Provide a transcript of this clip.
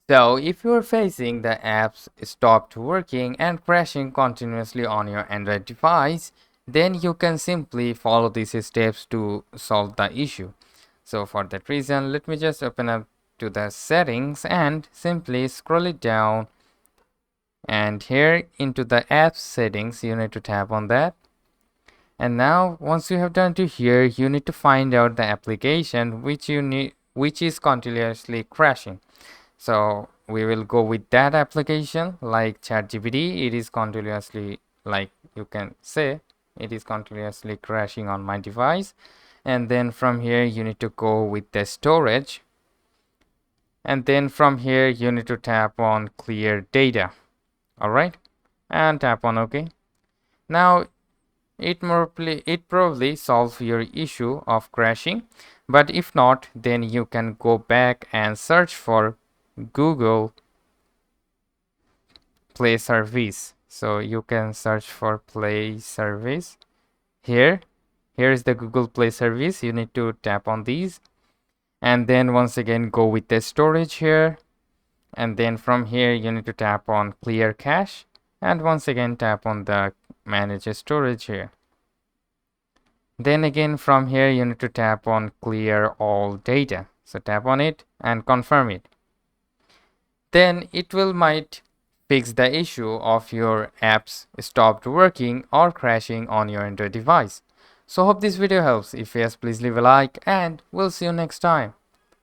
So if you are facing the apps stopped working and crashing continuously on your Android device, then you can simply follow these steps to solve the issue. So for that reason, let me just open up to the settings and simply scroll it down, and here into the apps settings you need to tap on that. And now once you have done to here, you need to find out the application which is continuously crashing. So we will go with that application like ChatGPT. It is continuously, like you can say, it is continuously crashing on my device. And then from here you need to go with the storage, and then from here you need to tap on clear data. All right, and tap on OK. Now it probably solves your issue of crashing, but if not, then you can go back and search for Google Play Service. So you can search for Play Service here. Here is the Google Play Service. You need to tap on these, and then once again go with the storage here, and then from here you need to tap on clear cache, and once again tap on the manage storage here. Then again from here you need to tap on clear all data. So tap on it and confirm it. Then it will might fix the issue of your apps stopped working or crashing on your Android device. So hope this video helps. If yes, please leave a like and we'll see you next time.